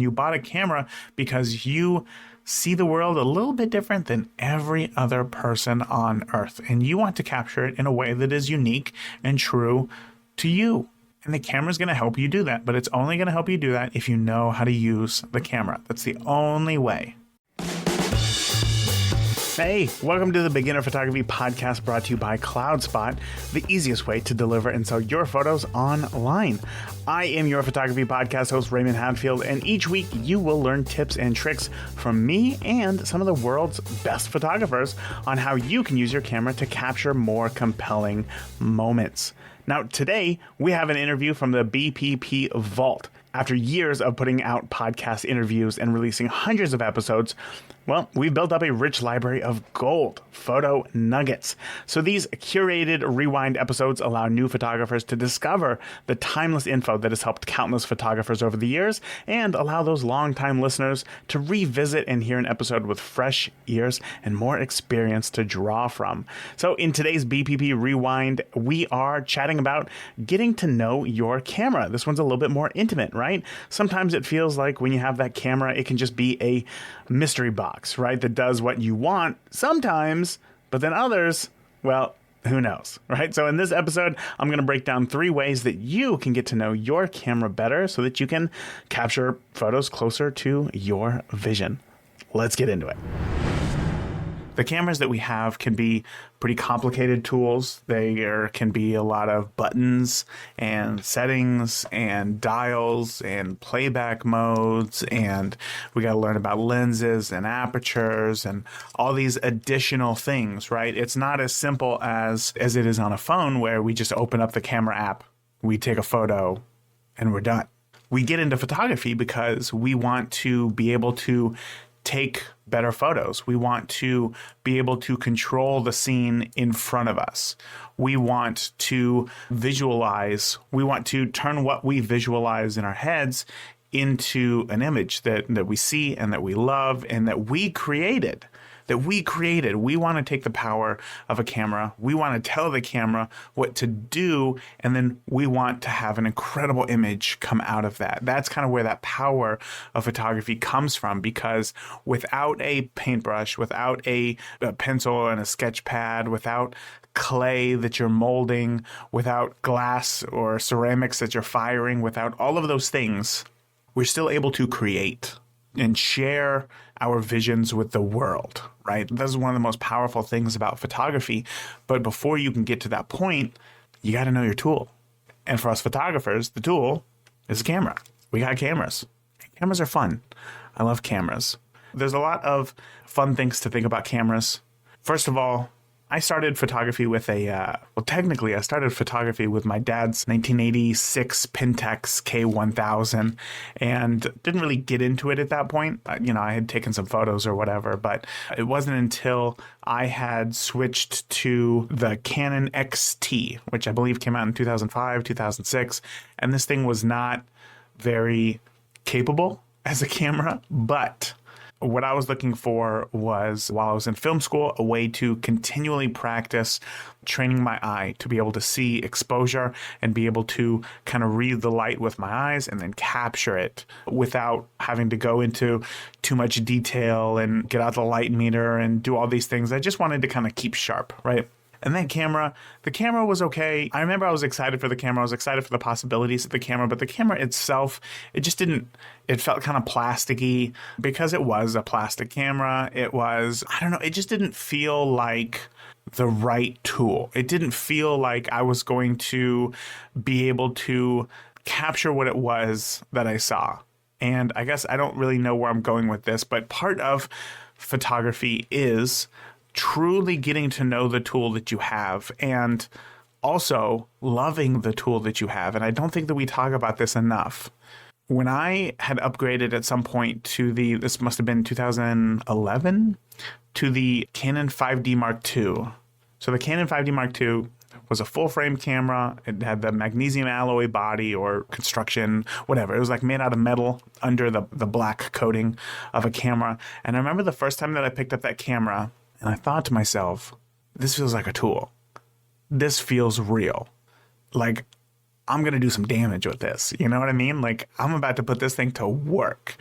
You bought a camera because you see the world a little bit different than every other person on Earth, and you want to capture it in a way that is unique and true to you. And the camera is going to help you do that, but it's only going to help you do that if you know how to use the camera. That's the only way. Hey, welcome to the Beginner Photography Podcast, brought to you by CloudSpot, the easiest way to deliver and sell your photos online. I am your photography podcast host, Raymond Hadfield, and each week you will learn tips and tricks from me and some of the world's best photographers on how you can use your camera to capture more compelling moments. Now, today we have an interview from the BPP Vault. After years of putting out podcast interviews and releasing hundreds of episodes, well, we've built up a rich library of gold photo nuggets. So these curated rewind episodes allow new photographers to discover the timeless info that has helped countless photographers over the years, and allow those longtime listeners to revisit and hear an episode with fresh ears and more experience to draw from. So in today's BPP Rewind, we are chatting about getting to know your camera. This one's a little bit more intimate, right? Sometimes it feels like when you have that camera, it can just be a mystery box, right? That does what you want sometimes, but then others, well, who knows, right? So in this episode, I'm going to break down 3 ways that you can get to know your camera better so that you can capture photos closer to your vision. Let's get into it. The cameras that we have can be pretty complicated tools. There can be a lot of buttons and settings and dials and playback modes, and we got to learn about lenses and apertures and all these additional things, right? It's not as simple as it is on a phone where we just open up the camera app, we take a photo, and we're done. We get into photography because we want to be able to take better photos. We want to be able to control the scene in front of us. We want to visualize. We want to turn what we visualize in our heads into an image that we see and that we love and that we created. We want to take the power of a camera. We want to tell the camera what to do, and then we want to have an incredible image come out of that. That's kind of where that power of photography comes from, because without a paintbrush, without a pencil and a sketch pad, without clay that you're molding, without glass or ceramics that you're firing, without all of those things, we're still able to create and share our visions with the world, right? This is one of the most powerful things about photography. But before you can get to that point, you got to know your tool. And for us photographers, the tool is a camera. We got cameras. Cameras are fun. I love cameras. There's a lot of fun things to think about cameras. First of all, I started photography with I started photography with my dad's 1986 Pentax K1000, and didn't really get into it at that point. I had taken some photos or whatever, but it wasn't until I had switched to the Canon XT, which I believe came out in 2005, 2006, and this thing was not very capable as a camera, but what I was looking for was, while I was in film school, a way to continually practice training my eye to be able to see exposure and be able to kind of read the light with my eyes and then capture it without having to go into too much detail and get out the light meter and do all these things. I just wanted to kind of keep sharp, right? And then the camera was okay. I remember I was excited for the camera. I was excited for the possibilities of the camera, but the camera itself, it felt kind of plasticky because it was a plastic camera. It just didn't feel like the right tool. It didn't feel like I was going to be able to capture what it was that I saw. And I guess I don't really know where I'm going with this, but part of photography is truly getting to know the tool that you have and also loving the tool that you have. And I don't think that we talk about this enough. When I had upgraded at some point to this must have been 2011, to the Canon 5D Mark II. So the Canon 5D Mark II was a full frame camera. It had the magnesium alloy body or construction, whatever. It was like made out of metal under the black coating of a camera. And I remember the first time that I picked up that camera, and I thought to myself, this feels like a tool. This feels real. Like, I'm going to do some damage with this. You know what I mean? Like, I'm about to put this thing to work.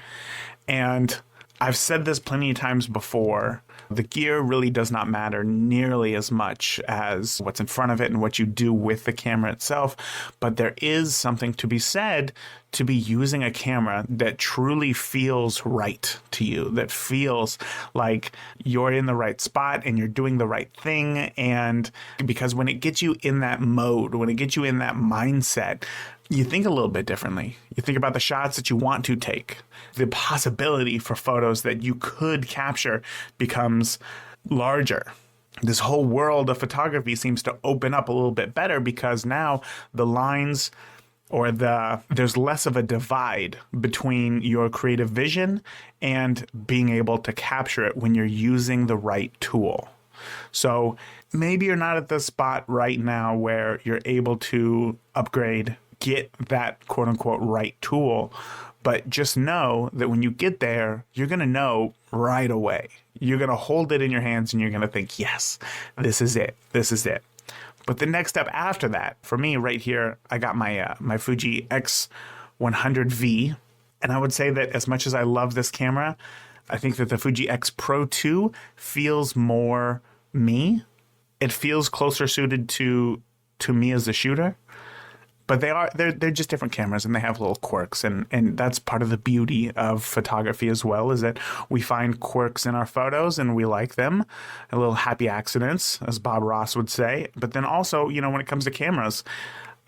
And I've said this plenty of times before. The gear really does not matter nearly as much as what's in front of it and what you do with the camera itself. But there is something to be said to be using a camera that truly feels right to you, that feels like you're in the right spot and you're doing the right thing. And because when it gets you in that mode, when it gets you in that mindset, you think a little bit differently. You think about the shots that you want to take. The possibility for photos that you could capture becomes larger. This whole world of photography seems to open up a little bit better because now the lines there's less of a divide between your creative vision and being able to capture it when you're using the right tool. So maybe you're not at the spot right now where you're able to upgrade, get that quote unquote right tool, but just know that when you get there, you're going to know right away. You're going to hold it in your hands and you're going to think, yes, this is it. This is it. But the next step after that, for me right here, I got my Fuji X100V. And I would say that as much as I love this camera, I think that the Fuji X Pro 2 feels more me. It feels closer suited to me as a shooter. But they're just different cameras and they have little quirks. And that's part of the beauty of photography as well, is that we find quirks in our photos and we like them. A little happy accidents, as Bob Ross would say. But then also, when it comes to cameras,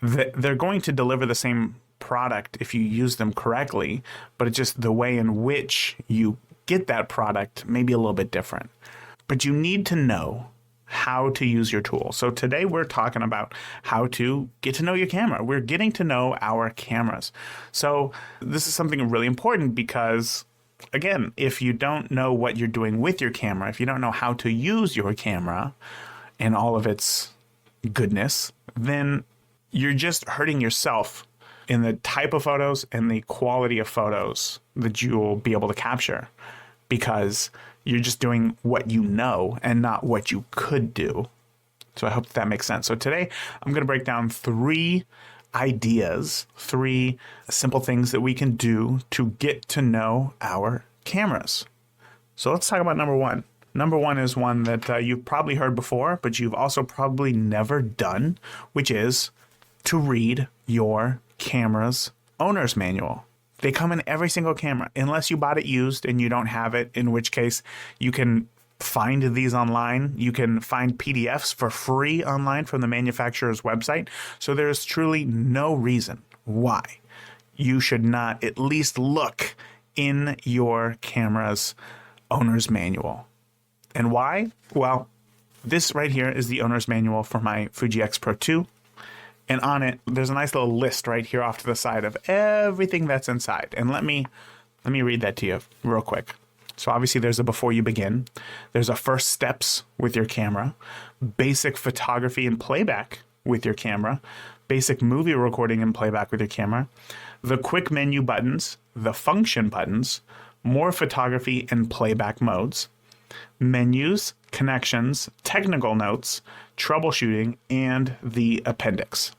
they're going to deliver the same product if you use them correctly. But it's just the way in which you get that product may be a little bit different. But you need to know how to use your tool. So today we're talking about how to get to know your camera. We're getting to know our cameras. So this is something really important because, again, if you don't know what you're doing with your camera, if you don't know how to use your camera and all of its goodness, then you're just hurting yourself in the type of photos and the quality of photos that you'll be able to capture, because you're just doing what you know and not what you could do. So I hope that makes sense. So today I'm going to break down 3 ideas, 3 simple things that we can do to get to know our cameras. So let's talk about number 1. Number 1 is one that you've probably heard before, but you've also probably never done, which is to read your camera's owner's manual. They come in every single camera, unless you bought it used and you don't have it, in which case you can find these online. You can find PDFs for free online from the manufacturer's website. So there's truly no reason why you should not at least look in your camera's owner's manual. And why? Well, this right here is the owner's manual for my Fuji X Pro 2. And on it, there's a nice little list right here off to the side of everything that's inside. And let me read that to you real quick. So obviously there's a before you begin. There's a first steps with your camera, basic photography and playback with your camera, basic movie recording and playback with your camera, the quick menu buttons, the function buttons, more photography and playback modes, menus, connections, technical notes, troubleshooting, and the appendix.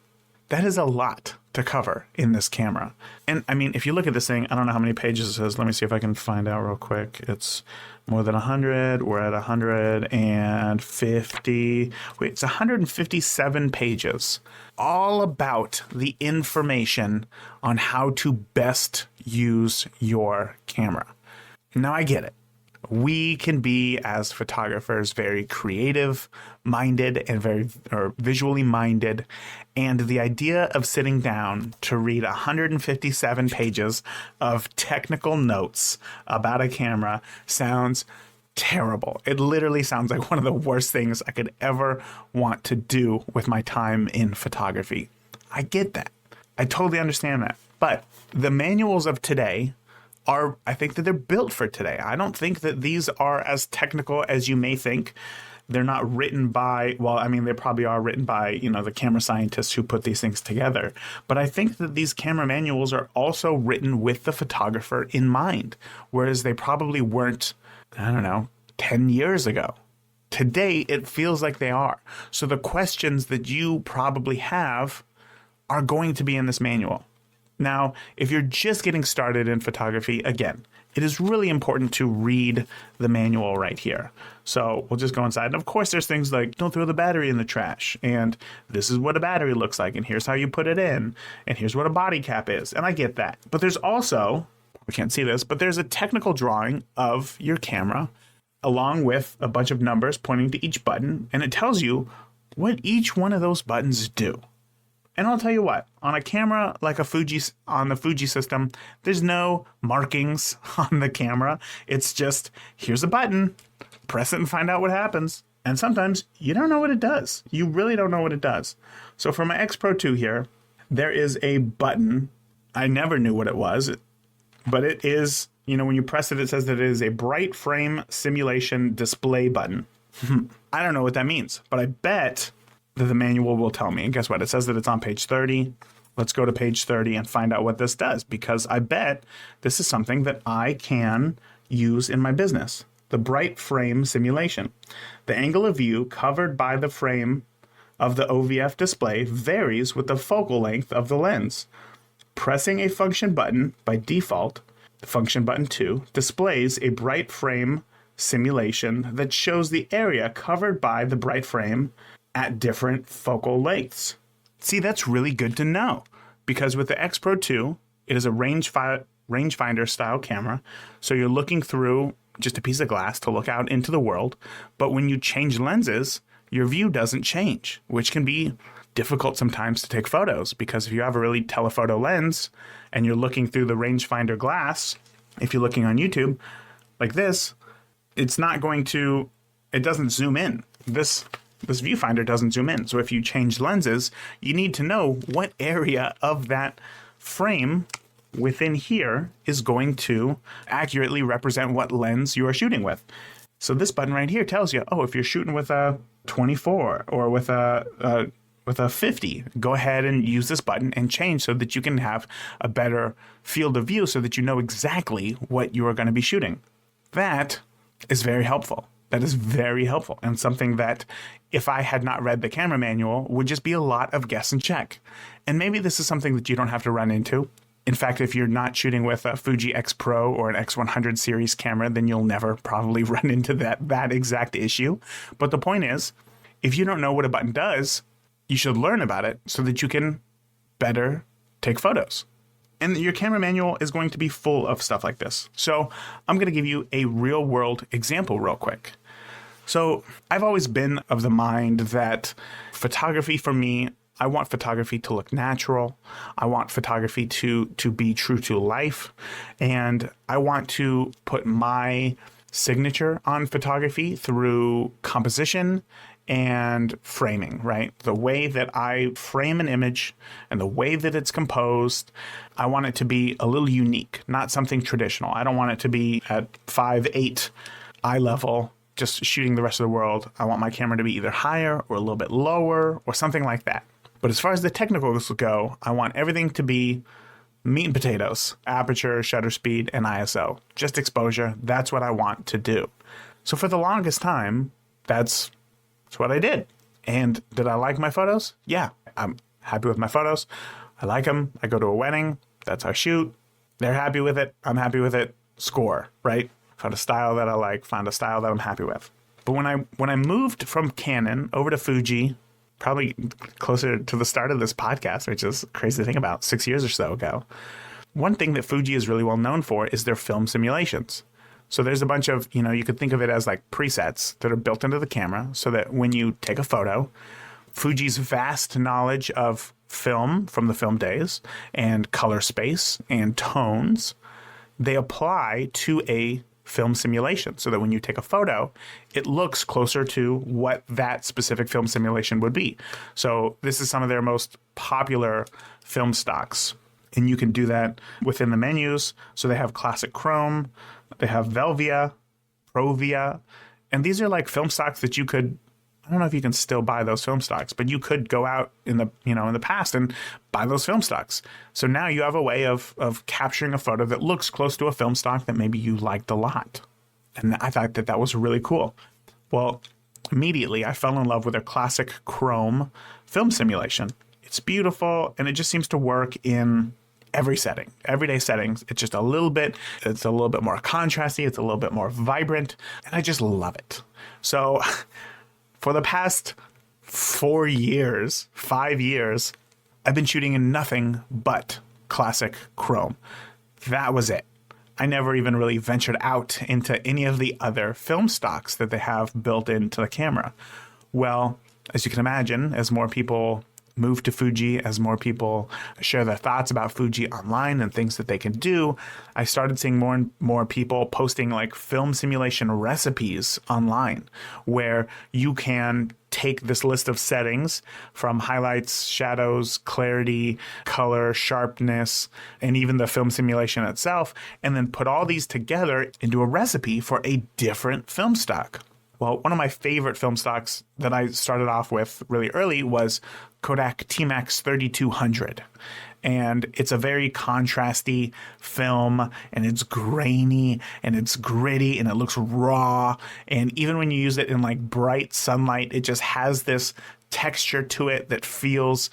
That is a lot to cover in this camera. And I mean, if you look at this thing, I don't know how many pages it says. Let me see if I can find out real quick. It's more than 100. We're at 150. Wait, it's 157 pages. All about the information on how to best use your camera. Now I get it. We can be, as photographers, very creative minded and very visually minded. And the idea of sitting down to read 157 pages of technical notes about a camera sounds terrible. It literally sounds like one of the worst things I could ever want to do with my time in photography. I get that. I totally understand that. But the manuals of today I think that they're built for today. I don't think that these are as technical as you may think. They're not written by, well, I mean, they probably are written by, the camera scientists who put these things together. But I think that these camera manuals are also written with the photographer in mind, whereas they probably weren't, 10 years ago. Today, it feels like they are. So the questions that you probably have are going to be in this manual. Now, if you're just getting started in photography, again, it is really important to read the manual right here. So we'll just go inside. And of course, there's things like don't throw the battery in the trash. And this is what a battery looks like. And here's how you put it in. And here's what a body cap is. And I get that. But there's also, we can't see this, but there's a technical drawing of your camera along with a bunch of numbers pointing to each button. And it tells you what each one of those buttons do. And I'll tell you what, on a camera like on the Fuji system, there's no markings on the camera. It's just, here's a button, press it and find out what happens. And sometimes you don't know what it does. You really don't know what it does. So for my X Pro 2 here, there is a button. I never knew what it was, but it is, when you press it, it says that it is a bright frame simulation display button. I don't know what that means, but I bet that the manual will tell me. And guess what? It says that it's on page 30. Let's go to page 30 and find out what this does, because I bet this is something that I can use in my business. The bright frame simulation. The angle of view covered by the frame of the OVF display varies with the focal length of the lens. Pressing a function button by default, function button 2, displays a bright frame simulation that shows the area covered by the bright frame at different focal lengths. See, that's really good to know, because with the X Pro 2, it is a rangefinder style camera. So you're looking through just a piece of glass to look out into the world. But when you change lenses, your view doesn't change, which can be difficult sometimes to take photos, because if you have a really telephoto lens and you're looking through the rangefinder glass, if you're looking on YouTube like this, it doesn't zoom in. This viewfinder doesn't zoom in. So if you change lenses, you need to know what area of that frame within here is going to accurately represent what lens you are shooting with. So this button right here tells you, if you're shooting with a 24 or with a 50, go ahead and use this button and change so that you can have a better field of view so that you know exactly what you are going to be shooting. That is very helpful. That is very helpful, and something that, if I had not read the camera manual, would just be a lot of guess and check. And maybe this is something that you don't have to run into. In fact, if you're not shooting with a Fuji X Pro or an X100 series camera, then you'll never probably run into that exact issue. But the point is, if you don't know what a button does, you should learn about it so that you can better take photos. And your camera manual is going to be full of stuff like this. So I'm going to give you a real world example real quick. So I've always been of the mind that photography for me, I want photography to look natural. I want photography to be true to life. And I want to put my signature on photography through composition and framing, right? The way that I frame an image and the way that it's composed, I want it to be a little unique, not something traditional. I don't want it to be at 5.8 eye level, just shooting the rest of the world. I want my camera to be either higher or a little bit lower or something like that. But as far as the technicals go, I want everything to be meat and potatoes, aperture, shutter speed, and ISO. Just exposure. That's what I want to do. So for the longest time, that's what I did. And did I like my photos? Yeah, I'm happy with my photos. I like them. I go to a wedding. That's our shoot. They're happy with it. I'm happy with it. Score, right? Found a style that I like, found a style that I'm happy with. But when I moved from Canon over to Fuji, probably closer to the start of this podcast, which is crazy to think about, 6 years or so ago, one thing that Fuji is really well known for is their film simulations. So there's a bunch of, you could think of it as like presets that are built into the camera so that when you take a photo, Fuji's vast knowledge of film from the film days and color space and tones, they apply to a film simulation so that when you take a photo, it looks closer to what that specific film simulation would be. So this is some of their most popular film stocks. And you can do that within the menus. So they have classic chrome, they have Velvia, Provia, and these are like film stocks that you could, I don't know if you can still buy those film stocks, but you could go out in the past and buy those film stocks. So now you have a way of capturing a photo that looks close to a film stock that maybe you liked a lot. And I thought that was really cool. Well, immediately I fell in love with their classic chrome film simulation. It's beautiful, and it just seems to work in every setting, everyday settings. It's just it's a little bit more contrasty. It's a little bit more vibrant, and I just love it. So for the past 5 years, I've been shooting in nothing but classic chrome. That was it. I never even really ventured out into any of the other film stocks that they have built into the camera. Well, as you can imagine, as more people move to Fuji, as more people share their thoughts about Fuji online and things that they can do, I started seeing more and more people posting like film simulation recipes online where you can take this list of settings from highlights, shadows, clarity, color, sharpness, and even the film simulation itself, and then put all these together into a recipe for a different film stock. Well, one of my favorite film stocks that I started off with really early was Kodak T-Max 3200. And it's a very contrasty film, and it's grainy, and it's gritty, and it looks raw. And even when you use it in like bright sunlight, it just has this texture to it that feels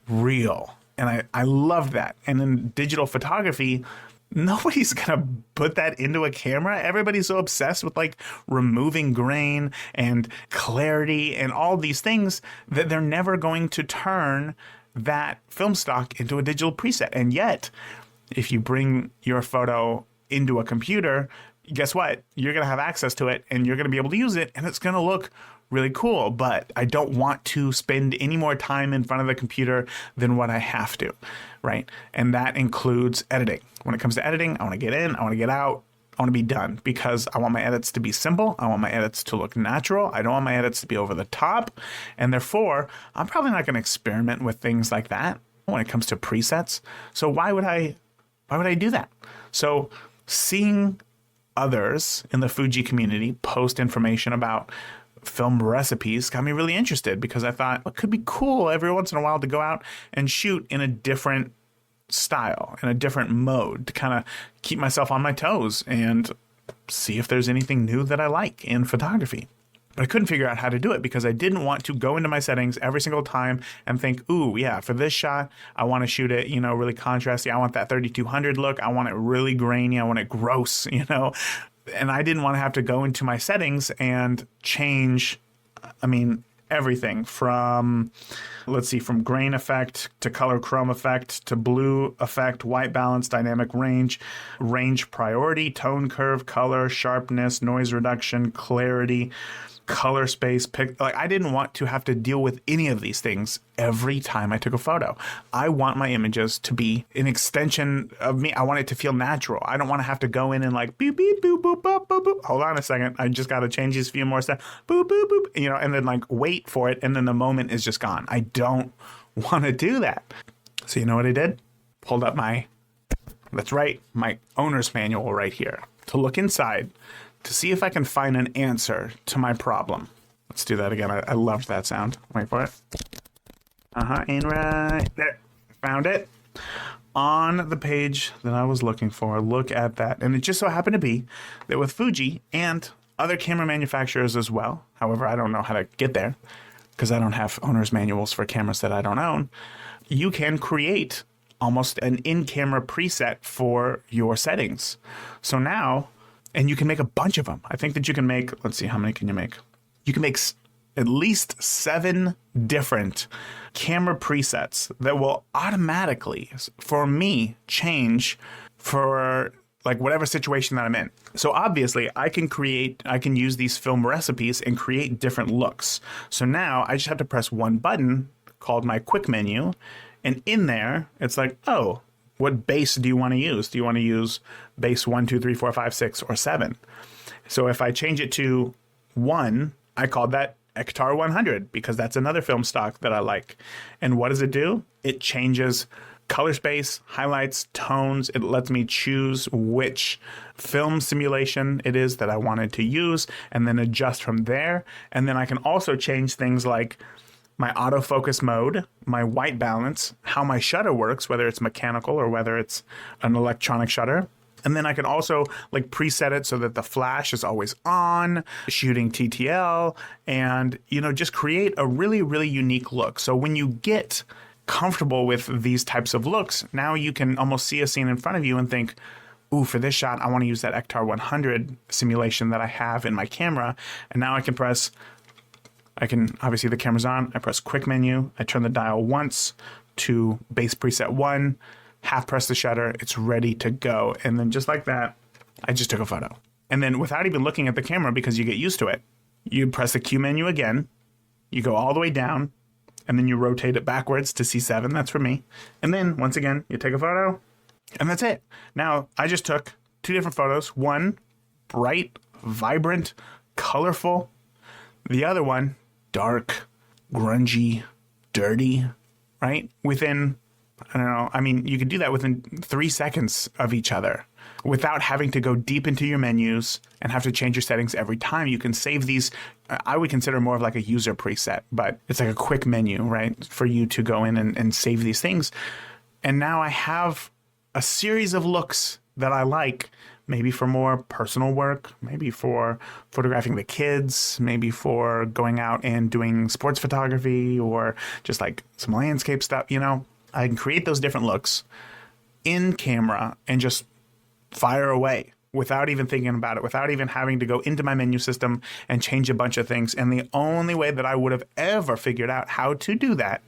real. And I love that. And in digital photography, nobody's going to put that into a camera. Everybody's so obsessed with like removing grain and clarity and all these things that they're never going to turn that film stock into a digital preset. And yet, if you bring your photo into a computer, guess what? You're going to have access to it and you're going to be able to use it, and it's going to look really cool. But I don't want to spend any more time in front of the computer than what I have to, right? And that includes editing. When it comes to editing, I want to get in, I want to get out, I want to be done, because I want my edits to be simple. I want my edits to look natural. I don't want my edits to be over the top. And therefore, I'm probably not going to experiment with things like that when it comes to presets. So why would I do that? So seeing others in the Fuji community post information about film recipes got me really interested, because I thought it could be cool every once in a while to go out and shoot in a different style, in a different mode, to kind of keep myself on my toes and see if there's anything new that I like in photography. But I couldn't figure out how to do it because I didn't want to go into my settings every single time and think, ooh, yeah, for this shot, I want to shoot it, really contrasty. I want that 3200 look. I want it really grainy. I want it gross, And I didn't want to have to go into my settings and change, everything from grain effect to color chrome effect to blue effect, white balance, dynamic range, range priority, tone curve, color, sharpness, noise reduction, clarity, color space, I didn't want to have to deal with any of these things every time I took a photo. I want my images to be an extension of me. I want it to feel natural. I don't want to have to go in and like beep, beep, boop, boop, boop, boop, boop. Hold on a second. I just got to change these few more steps. Boop, boop, boop, and then like wait for it. And then the moment is just gone. I don't want to do that. So you know what I did? Pulled up my owner's manual right here to look inside to see if I can find an answer to my problem. Let's do that again. I loved that sound. Wait for it. And right there. Found it. On the page that I was looking for, look at that. And it just so happened to be that with Fuji and other camera manufacturers as well, however, I don't know how to get there because I don't have owner's manuals for cameras that I don't own, you can create almost an in-camera preset for your settings. So now, and you can make a bunch of them. I think that you can make, let's see, how many can you make? You can make at least 7 different camera presets that will automatically, for me, change for like whatever situation that I'm in. So obviously I can use these film recipes and create different looks. So now I just have to press one button called my quick menu. And in there, it's like, oh, what base do you want to use? Do you want to use base 1, 2, 3, 4, 5, 6, or 7? So if I change it to 1, I called that Ektar 100 because that's another film stock that I like. And what does it do? It changes color space, highlights, tones. It lets me choose which film simulation it is that I wanted to use and then adjust from there. And then I can also change things like my autofocus mode, my white balance, how my shutter works, whether it's mechanical or whether it's an electronic shutter. And then I can also like preset it so that the flash is always on, shooting TTL, and just create a really, really unique look. So when you get comfortable with these types of looks, now you can almost see a scene in front of you and think, ooh, for this shot, I want to use that Ektar 100 simulation that I have in my camera. And now obviously the camera's on, I press quick menu, I turn the dial once to base preset 1, half press the shutter, it's ready to go. And then just like that, I just took a photo. And then without even looking at the camera, because you get used to it, you press the Q menu again, you go all the way down, and then you rotate it backwards to C7, that's for me. And then once again, you take a photo, and that's it. Now, I just took 2 different photos. One, bright, vibrant, colorful. The other one, dark, grungy, dirty, right? Within, I don't know, I mean, you could do that within 3 seconds of each other without having to go deep into your menus and have to change your settings every time. You can save these, I would consider more of like a user preset, but it's like a quick menu, right? For you to go in and save these things. And now I have a series of looks that I like, maybe for more personal work, maybe for photographing the kids, maybe for going out and doing sports photography or just like some landscape stuff, you know. I can create those different looks in camera and just fire away without even thinking about it, without even having to go into my menu system and change a bunch of things. And the only way that I would have ever figured out how to do that,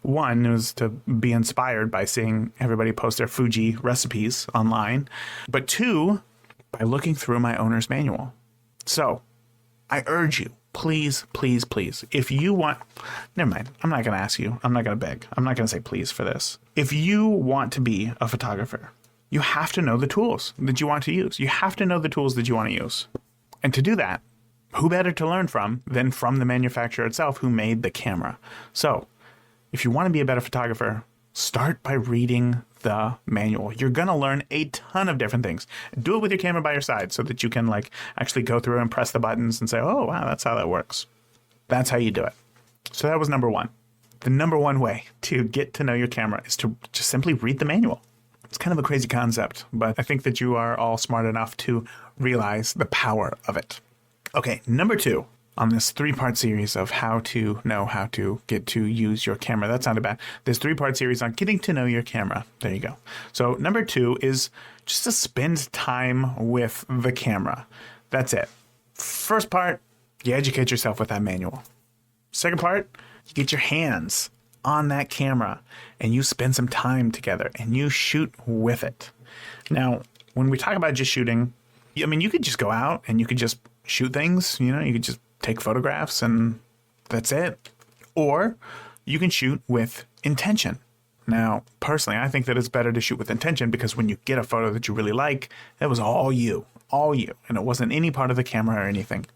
one, was to be inspired by seeing everybody post their Fuji recipes online, but 2, by looking through my owner's manual. So I urge you, please, please, please, if you want, never mind, I'm not going to ask you, I'm not going to beg, I'm not going to say please for this. If you want to be a photographer, you have to know the tools that you want to use. You have to know the tools that you want to use. And to do that, who better to learn from than from the manufacturer itself who made the camera? So if you want to be a better photographer, start by reading the manual. You're going to learn a ton of different things. Do it with your camera by your side so that you can like actually go through and press the buttons and say, oh, wow, that's how that works. That's how you do it. So that was number 1. The number 1 way to get to know your camera is to just simply read the manual. It's kind of a crazy concept, but I think that you are all smart enough to realize the power of it. Okay, number 2. On this 3-part series of how to know how to get to use your camera. That sounded bad. This 3-part series on getting to know your camera. There you go. So number 2 is just to spend time with the camera. That's it. First part, you educate yourself with that manual. Second part, you get your hands on that camera and you spend some time together and you shoot with it. Now, when we talk about just shooting, I mean, you could just go out and you could just shoot things, you know, you could just take photographs and that's it. Or you can shoot with intention. Now, personally, I think that it's better to shoot with intention because when you get a photo that you really like, that was all you, and it wasn't any part of the camera or anything.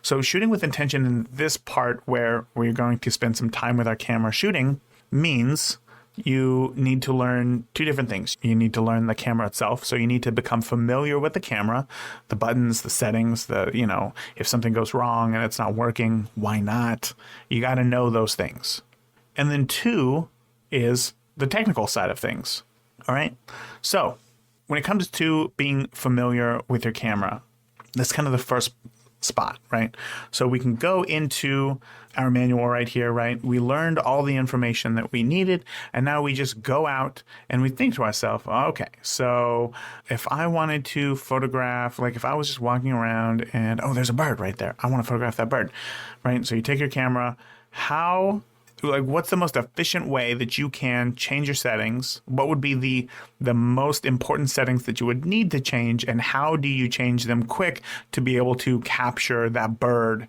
So shooting with intention in this part where we're going to spend some time with our camera shooting means you need to learn 2 different things. You need to learn the camera itself. So you need to become familiar with the camera, the buttons, the settings, if something goes wrong and it's not working, why not? You got to know those things. And then 2 is the technical side of things. All right. So when it comes to being familiar with your camera, that's kind of the first spot, right? So we can go into our manual right here, right? We learned all the information that we needed, and now we just go out and we think to ourselves, okay, so if I wanted to photograph, like if I was just walking around and, oh, there's a bird right there. I want to photograph that bird, right? So you take your camera, what's the most efficient way that you can change your settings? What would be the most important settings that you would need to change, and how do you change them quick to be able to capture that bird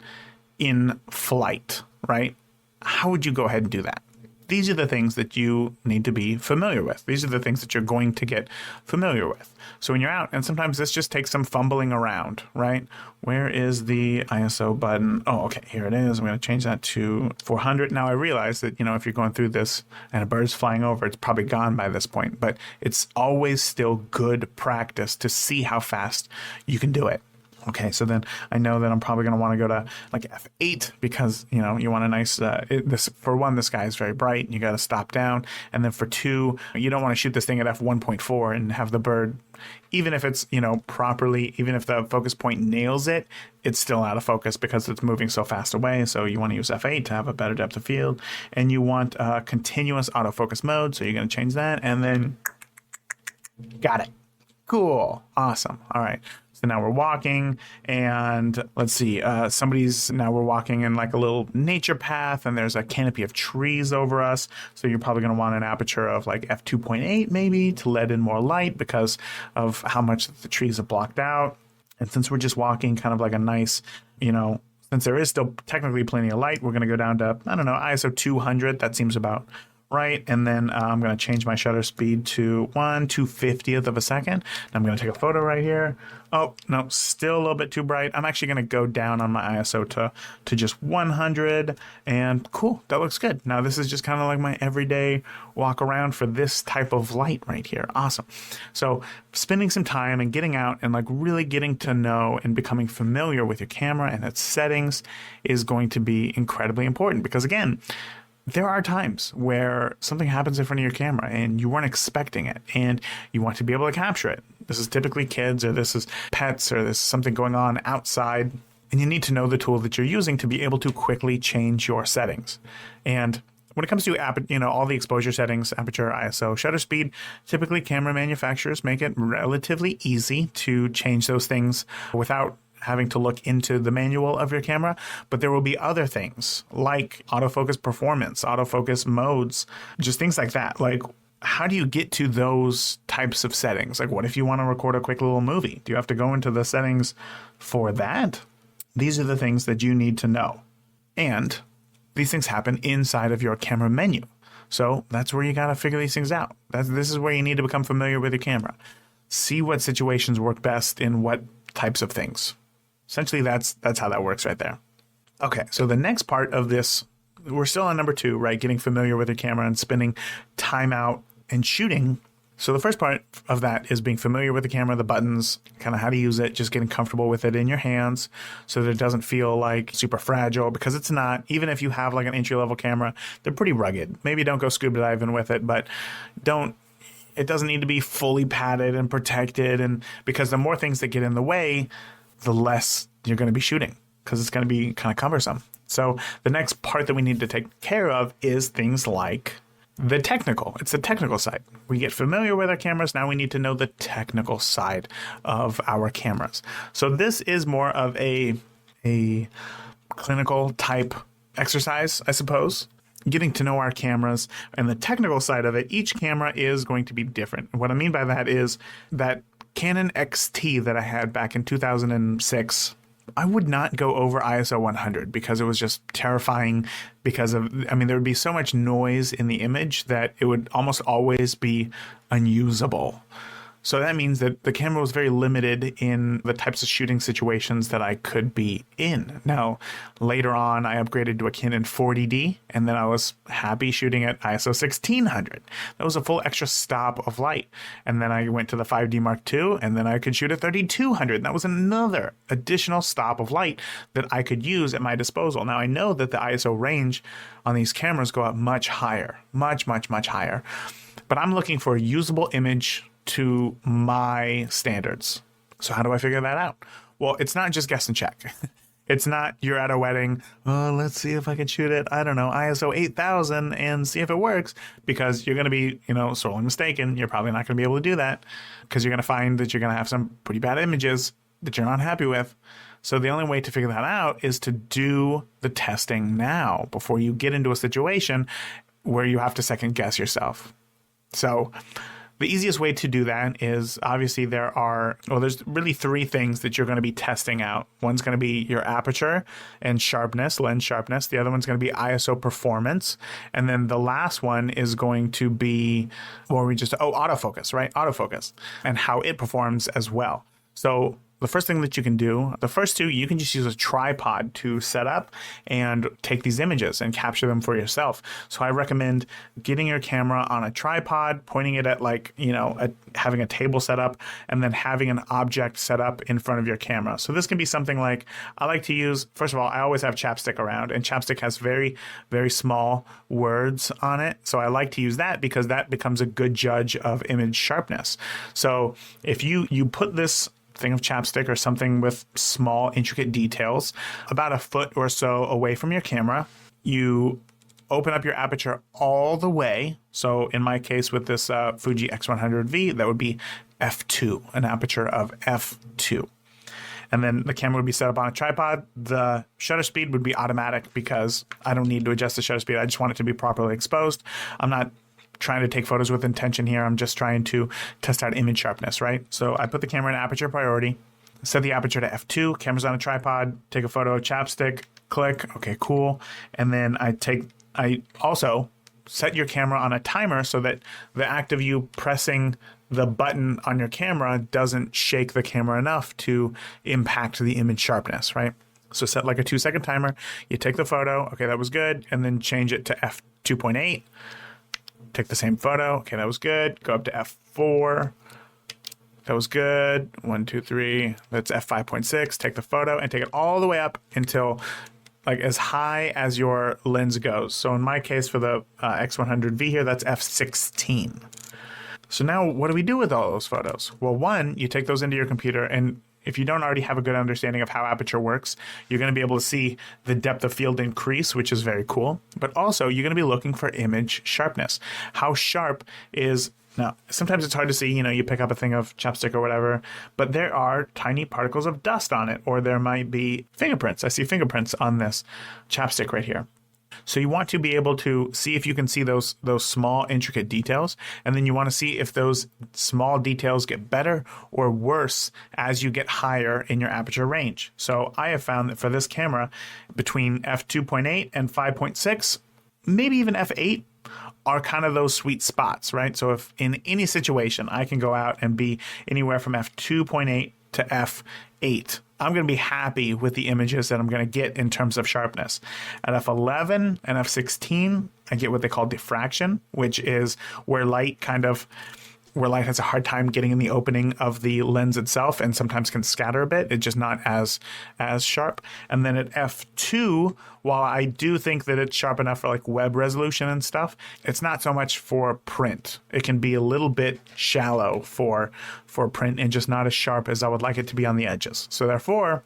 in flight, right? How would you go ahead and do that? These are the things that you need to be familiar with. These are the things that you're going to get familiar with. So when you're out, and sometimes this just takes some fumbling around, right? Where is the ISO button? Oh, okay, here it is. I'm going to change that to 400. Now I realize that, if you're going through this and a bird's flying over, it's probably gone by this point, but it's always still good practice to see how fast you can do it. Okay, so then I know that I'm probably going to want to go to like f8 because, you know, you want a nice, this for one, the sky is very bright and you got to stop down. And then for two, you don't want to shoot this thing at f1.4 and have the bird, even if it's, you know, properly, even if the focus point nails it, it's still out of focus because it's moving so fast away. So you want to use f8 to have a better depth of field, and you want continuous autofocus mode. So you're going to change that, and then got it. Cool. Awesome. All right. So now we're walking, and let's see, now we're walking in like a little nature path, and there's a canopy of trees over us. So you're probably going to want an aperture of like f2.8 maybe to let in more light because of how much the trees are blocked out. And since we're just walking kind of like a nice, you know, since there is still technically plenty of light, we're going to go down to, I don't know, ISO 200. That seems about right. And then I'm going to change my shutter speed to 1/250th of a second. And I'm going to take a photo right here. Oh, no, still a little bit too bright. I'm actually going to go down on my ISO to just 100. And cool, that looks good. Now this is just kind of like my everyday walk around for this type of light right here. Awesome. So spending some time and getting out and like really getting to know and becoming familiar with your camera and its settings is going to be incredibly important because, again, there are times where something happens in front of your camera and you weren't expecting it and you want to be able to capture it. This is typically kids, or this is pets, or this is something going on outside, and you need to know the tool that you're using to be able to quickly change your settings. And when it comes to all the exposure settings, aperture, ISO, shutter speed, typically camera manufacturers make it relatively easy to change those things without having to look into the manual of your camera. But there will be other things like autofocus performance, autofocus modes, just things like that. Like, how do you get to those types of settings? Like, what if you want to record a quick little movie? Do you have to go into the settings for that? These are the things that you need to know. And these things happen inside of your camera menu. So that's where you got to figure these things out. This is where you need to become familiar with your camera. See what situations work best in what types of things. Essentially, that's how that works right there. Okay, so the next part of this, we're still on number 2, right? Getting familiar with your camera and spending time out and shooting. So the first part of that is being familiar with the camera, the buttons, kind of how to use it, just getting comfortable with it in your hands so that it doesn't feel like super fragile, because it's not. Even if you have like an entry-level camera, they're pretty rugged. Maybe don't go scuba diving with it, but it doesn't need to be fully padded and protected, and because the more things that get in the way, the less you're going to be shooting because it's going to be kind of cumbersome. So the next part that we need to take care of is things like the technical. It's the technical side. We get familiar with our cameras. Now we need to know the technical side of our cameras. So this is more of a clinical type exercise, I suppose. Getting to know our cameras and the technical side of it. Each camera is going to be different. What I mean by that is that Canon XT that I had back in 2006, I would not go over ISO 100 because it was just terrifying there would be so much noise in the image that it would almost always be unusable. So that means that the camera was very limited in the types of shooting situations that I could be in. Now, later on, I upgraded to a Canon 40D, and then I was happy shooting at ISO 1600. That was a full extra stop of light. And then I went to the 5D Mark II, and then I could shoot at 3200. And that was another additional stop of light that I could use at my disposal. Now, I know that the ISO range on these cameras go up much higher, much, much, much higher. But I'm looking for a usable image to my standards. So how do I figure that out? Well, it's not just guess and check. It's not you're at a wedding, oh, let's see if I can shoot it, I don't know, ISO 8000 and see if it works, because you're going to be, sorely mistaken. You're probably not going to be able to do that because you're going to find that you're going to have some pretty bad images that you're not happy with. So the only way to figure that out is to do the testing now before you get into a situation where you have to second guess yourself. So the easiest way to do that is, obviously there's really 3 things that you're going to be testing out. One's going to be your aperture and sharpness, lens sharpness. The other one's going to be ISO performance. And then the last one is going to be, autofocus, right? Autofocus and how it performs as well. So the first thing that you can do, the first two, you can just use a tripod to set up and take these images and capture them for yourself. So I recommend getting your camera on a tripod, pointing it at having a table set up, and then having an object set up in front of your camera. So this can be something like, I like to use, first of all, I always have chapstick around, and chapstick has very, very small words on it. So I like to use that because that becomes a good judge of image sharpness. So if you put this thing of chapstick or something with small intricate details about a foot or so away from your camera, you open up your aperture all the way. So in my case with this Fuji X100V, that would be f2, an aperture of f2. And then the camera would be set up on a tripod. The shutter speed would be automatic because I don't need to adjust the shutter speed. I just want it to be properly exposed. I'm not trying to take photos with intention here. I'm just trying to test out image sharpness, right? So I put the camera in aperture priority, set the aperture to f2, camera's on a tripod, take a photo, chapstick, click, okay, cool. And then I also set your camera on a timer so that the act of you pressing the button on your camera doesn't shake the camera enough to impact the image sharpness, right? So set like a 2-second timer, you take the photo, okay, that was good, and then change it to f2.8. Take the same photo. Okay, that was good. Go up to f4. That was good. 1, 2, 3. That's f5.6. Take the photo and take it all the way up until like as high as your lens goes. So in my case for the X100V here, that's f16. So now what do we do with all those photos? Well, one, you take those into your computer, and if you don't already have a good understanding of how aperture works, you're going to be able to see the depth of field increase, which is very cool. But also, you're going to be looking for image sharpness. How sharp is... Now, sometimes it's hard to see, you pick up a thing of chapstick or whatever, but there are tiny particles of dust on it, or there might be fingerprints. I see fingerprints on this chapstick right here. So you want to be able to see if you can see those small intricate details, and then you want to see if those small details get better or worse as you get higher in your aperture range. So I have found that for this camera, between f2.8 and 5.6, maybe even f8, are kind of those sweet spots, right? So if in any situation I can go out and be anywhere from f2.8 to f8, I'm going to be happy with the images that I'm going to get in terms of sharpness. At f11 and f16, I get what they call diffraction, which is where light has a hard time getting in the opening of the lens itself and sometimes can scatter a bit. It's just not as sharp. And then at f2, while I do think that it's sharp enough for like web resolution and stuff, it's not so much for print. It can be a little bit shallow for print and just not as sharp as I would like it to be on the edges. So therefore,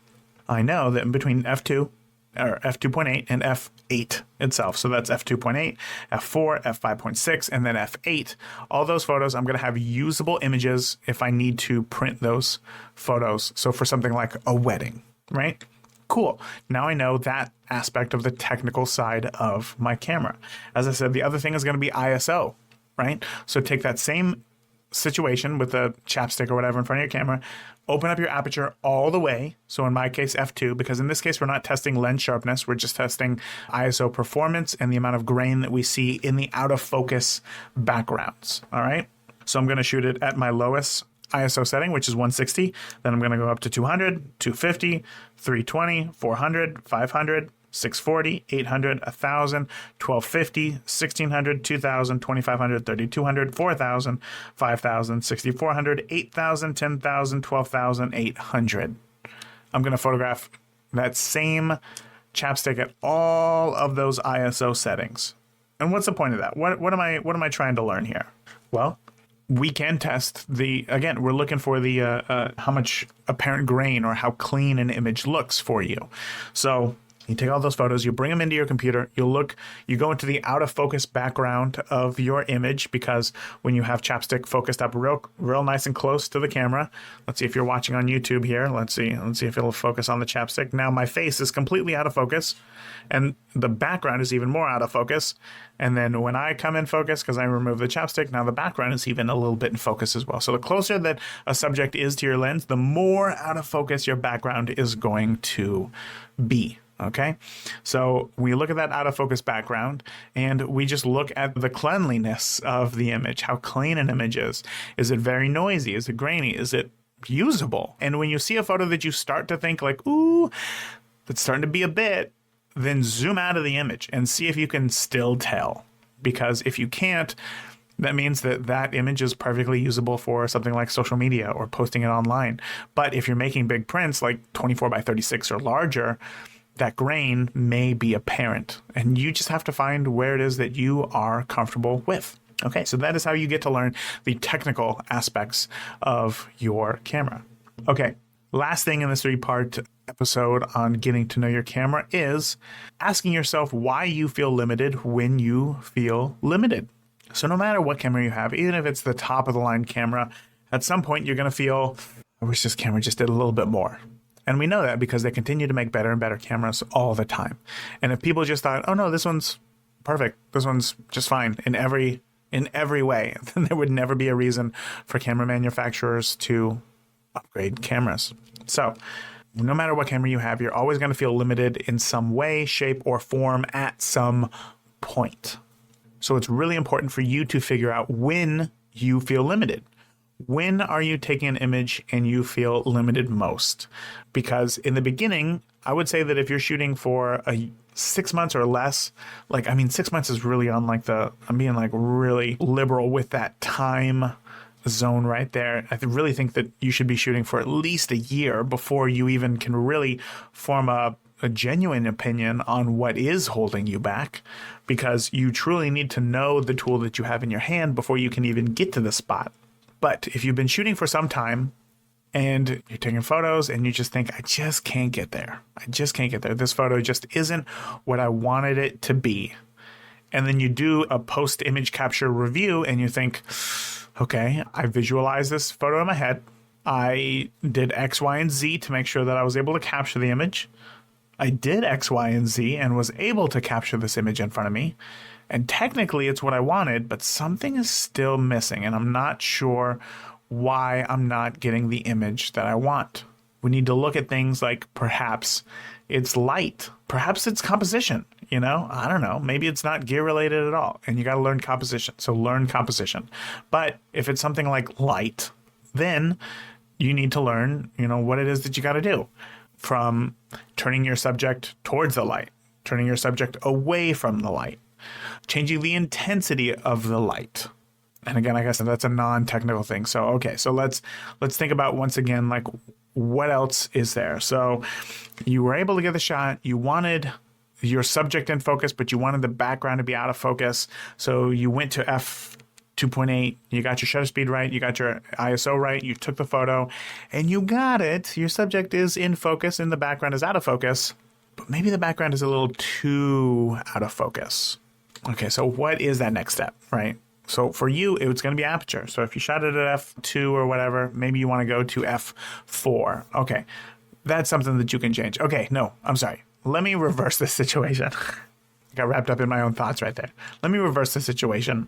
I know that in between f2 or f2.8 and f8 itself. So that's f2.8, f4, f5.6, and then f8. All those photos, I'm going to have usable images if I need to print those photos. So for something like a wedding, right? Cool. Now I know that aspect of the technical side of my camera. As I said, the other thing is going to be ISO, right? So take that same situation with the chapstick or whatever in front of your camera, open up your aperture all the way. So in my case, f2, because in this case, we're not testing lens sharpness. We're just testing ISO performance and the amount of grain that we see in the out of focus backgrounds. All right. So I'm going to shoot it at my lowest ISO setting, which is 160. Then I'm going to go up to 200, 250, 320, 400, 500, 640, 800, 1000, 1250, 1600, 2000, 2500, 3200, 4000, 5000, 6400, 8000, 10,000, 12,800. I'm going to photograph that same chapstick at all of those ISO settings. And what's the point of that? What am I trying to learn here? Well, we can test again, we're looking for the how much apparent grain or how clean an image looks for you. So you take all those photos, you bring them into your computer, you go into the out of focus background of your image, because when you have chapstick focused up real nice and close to the camera, let's see if you're watching on YouTube here. Let's see if it'll focus on the chapstick. Now my face is completely out of focus and the background is even more out of focus. And then when I come in focus, because I remove the chapstick, now the background is even a little bit in focus as well. So the closer that a subject is to your lens, the more out of focus your background is going to be. Okay, so we look at that out of focus background and we just look at the cleanliness of the image, how clean an image is. Is it very noisy? Is it grainy? Is it usable. And when you see a photo that you start to think like, ooh, that's starting to be a bit, then zoom out of the image and see if you can still tell. Because if you can't, that means that that image is perfectly usable for something like social media or posting it online. But if you're making big prints like 24 by 36 or larger, that grain may be apparent. And you just have to find where it is that you are comfortable with. Okay, so that is how you get to learn the technical aspects of your camera. Okay, last thing in this 3-part episode on getting to know your camera is asking yourself why you feel limited when you feel limited. So no matter what camera you have, even if it's the top of the line camera, at some point you're going to feel, I wish this camera just did a little bit more. And we know that because they continue to make better and better cameras all the time. And if people just thought, oh no, this one's perfect, this one's just fine in every way, then there would never be a reason for camera manufacturers to upgrade cameras. So no matter what camera you have, you're always going to feel limited in some way, shape, or form at some point. So it's really important for you to figure out when you feel limited. When are you taking an image and you feel limited most? Because in the beginning, I would say that if you're shooting for 6 months or less, 6 months is really on I'm being really liberal with that time zone right there. I really think that you should be shooting for at least a year before you even can really form a genuine opinion on what is holding you back, because you truly need to know the tool that you have in your hand before you can even get to the spot. But if you've been shooting for some time and you're taking photos and you just think, I just can't get there. This photo just isn't what I wanted it to be. And then you do a post-image capture review and you think, okay, I visualized this photo in my head. I did X, Y, and Z to make sure that I was able to capture the image. I did X, Y, and Z and was able to capture this image in front of me. And technically it's what I wanted, but something is still missing. And I'm not sure why I'm not getting the image that I want. We need to look at things like perhaps it's light. Perhaps it's composition. I don't know. Maybe it's not gear related at all. And you got to learn composition. So learn composition. But if it's something like light, then you need to learn, what it is that you got to do. From turning your subject towards the light, turning your subject away from the light, changing the intensity of the light. And again, like I said, that's a non-technical thing. So, okay, so let's think about once again, what else is there? So you were able to get the shot. You wanted your subject in focus, but you wanted the background to be out of focus. So you went to f2.8, you got your shutter speed right, you got your ISO right, you took the photo, and you got it. Your subject is in focus and the background is out of focus, but maybe the background is a little too out of focus. Okay, so what is that next step, right? So for you, it's going to be aperture. So if you shot it at f2 or whatever, maybe you want to go to f4. Okay, that's something that you can change. Okay, no, I'm sorry. Let me reverse this situation. Got wrapped up in my own thoughts right there. Let me reverse the situation.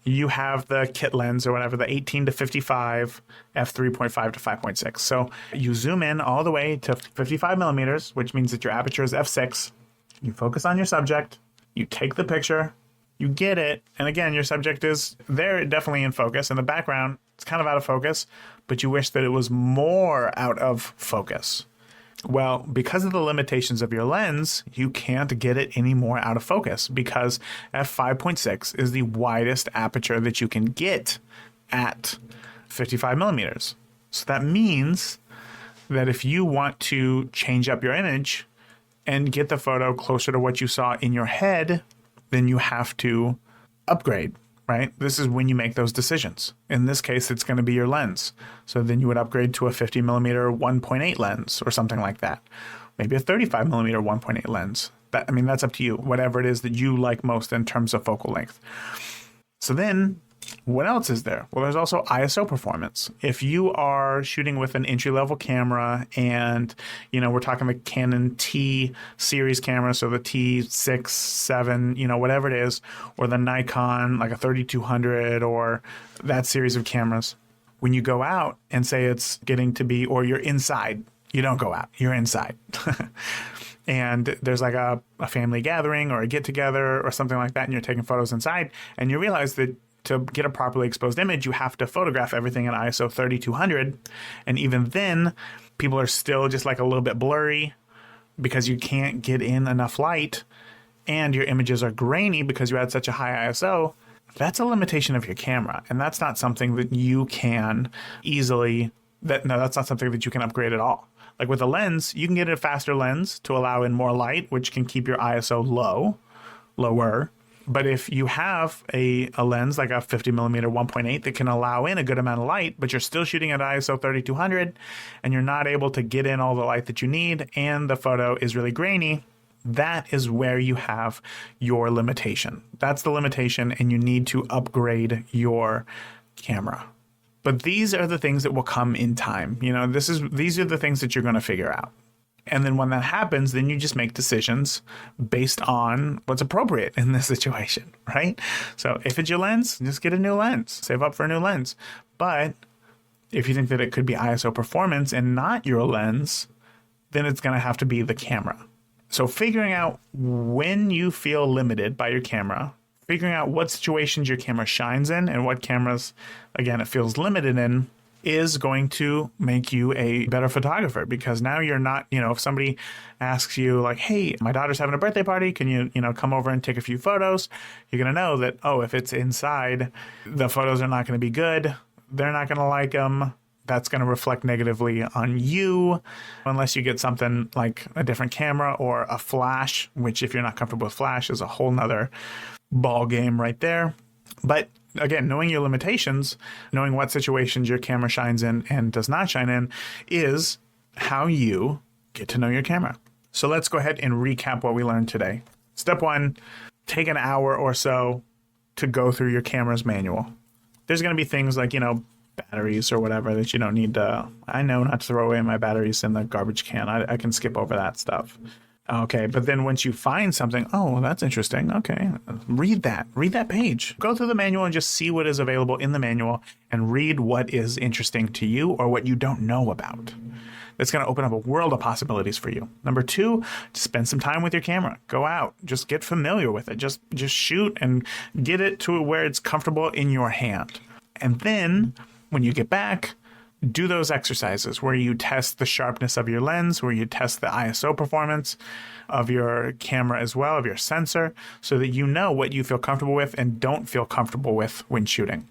You have the kit lens or whatever, the 18 to 55, f3.5 to 5.6. So you zoom in all the way to 55 millimeters, which means that your aperture is f6. You focus on your subject. You take the picture. You get it. And again, your subject is there definitely in focus. In the background, it's kind of out of focus, but you wish that it was more out of focus. Well, because of the limitations of your lens, you can't get it any more out of focus because f5.6 is the widest aperture that you can get at 55 millimeters. So that means that if you want to change up your image and get the photo closer to what you saw in your head, then you have to upgrade, right? This is when you make those decisions. In this case, it's going to be your lens. So then you would upgrade to a 50 millimeter 1.8 lens or something like that. Maybe a 35 millimeter 1.8 lens. That's up to you, whatever it is that you like most in terms of focal length. So then what else is there? Well, there's also ISO performance. If you are shooting with an entry-level camera and, we're talking the Canon T series camera, so the T6, 7, whatever it is, or the Nikon, like a 3200 or that series of cameras, when you go out and say it's getting to be, or you're inside, you don't go out, you're inside. And there's like a family gathering or a get-together or something like that, and you're taking photos inside, and you realize that to get a properly exposed image, you have to photograph everything in ISO 3200. And even then, people are still just like a little bit blurry because you can't get in enough light, and your images are grainy because you had such a high ISO. That's a limitation of your camera. And that's not something that you can that's not something that you can upgrade at all. Like with a lens, you can get a faster lens to allow in more light, which can keep your ISO lower. But if you have a lens like a 50 millimeter 1.8 that can allow in a good amount of light, but you're still shooting at ISO 3200 and you're not able to get in all the light that you need, and the photo is really grainy, that is where you have your limitation. That's the limitation, and you need to upgrade your camera. But these are the things that will come in time. You know, these are the things that you're going to figure out. And then when that happens, then you just make decisions based on what's appropriate in this situation, right? So if it's your lens, just get a new lens. Save up for a new lens. But if you think that it could be ISO performance and not your lens, then it's going to have to be the camera. So figuring out when you feel limited by your camera, figuring out what situations your camera shines in and what cameras, again, it feels limited in, is going to make you a better photographer, because now you're not, if somebody asks you like, hey, my daughter's having a birthday party, can you, come over and take a few photos? You're going to know that, if it's inside, the photos are not going to be good. They're not going to like them. That's going to reflect negatively on you unless you get something like a different camera or a flash, which if you're not comfortable with flash is a whole nother ball game right there. But again, knowing your limitations, knowing what situations your camera shines in and does not shine in, is how you get to know your camera. So let's go ahead and recap what we learned today. Step 1, take an hour or so to go through your camera's manual. There's going to be things like, batteries or whatever that you don't need to, I know not to throw away my batteries in the garbage can. I can skip over that stuff. Okay, but then once you find something, that's interesting. Okay, read that page. Go through the manual and just see what is available in the manual and read what is interesting to you or what you don't know about. That's going to open up a world of possibilities for you. Number 2, spend some time with your camera. Go out, just get familiar with it. Just shoot and get it to where it's comfortable in your hand. And then when you get back, do those exercises where you test the sharpness of your lens, where you test the ISO performance of your camera as well, of your sensor, so that you know what you feel comfortable with and don't feel comfortable with when shooting.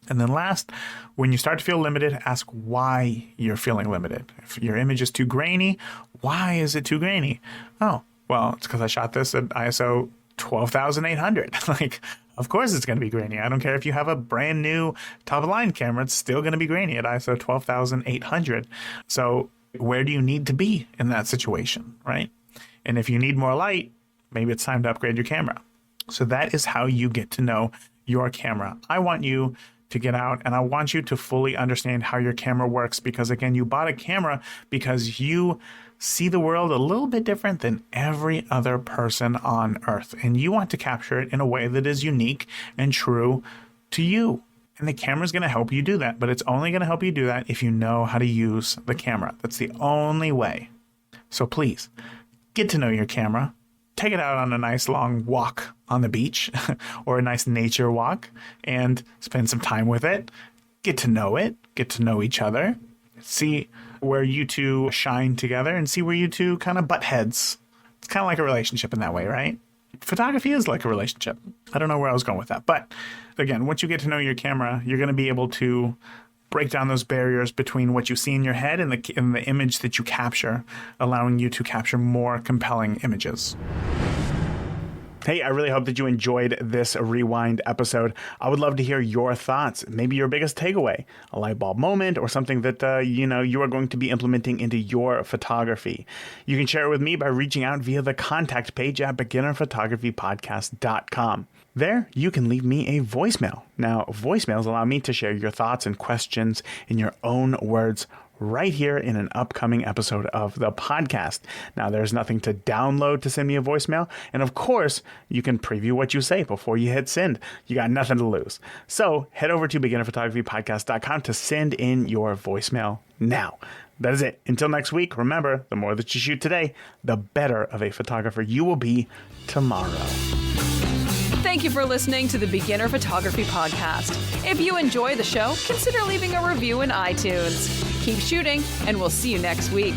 And then last, when you start to feel limited, ask why you're feeling limited. If your image is too grainy, why is it too grainy? Oh, well, it's because I shot this at ISO 12,800. Of course it's going to be grainy. I don't care if you have a brand new top of line camera, it's still going to be grainy at ISO 12,800. So where do you need to be in that situation, right? And if you need more light, maybe it's time to upgrade your camera. So that is how you get to know your camera. I want you to get out and I want you to fully understand how your camera works, because again, you bought a camera because you see the world a little bit different than every other person on earth. And you want to capture it in a way that is unique and true to you. And the camera is going to help you do that. But it's only going to help you do that if you know how to use the camera. That's the only way. So please, get to know your camera. Take it out on a nice long walk on the beach or a nice nature walk and spend some time with it. Get to know it. Get to know each other. See where you two shine together and see where you two kind of butt heads. It's kind of like a relationship in that way, right? Photography is like a relationship. I don't know where I was going with that. But again, once you get to know your camera, you're going to be able to break down those barriers between what you see in your head and the image that you capture, allowing you to capture more compelling images. Hey, I really hope that you enjoyed this Rewind episode. I would love to hear your thoughts. Maybe your biggest takeaway, a light bulb moment, or something that you are going to be implementing into your photography. You can share it with me by reaching out via the contact page at beginnerphotographypodcast.com. There, you can leave me a voicemail. Now, voicemails allow me to share your thoughts and questions in your own words right here in an upcoming episode of the podcast. Now, there's nothing to download to send me a voicemail. And of course, you can preview what you say before you hit send. You got nothing to lose. So head over to beginnerphotographypodcast.com to send in your voicemail now. That is it. Until next week, remember, the more that you shoot today, the better of a photographer you will be tomorrow. Thank you for listening to the Beginner Photography Podcast. If you enjoy the show, consider leaving a review in iTunes. Keep shooting, and we'll see you next week.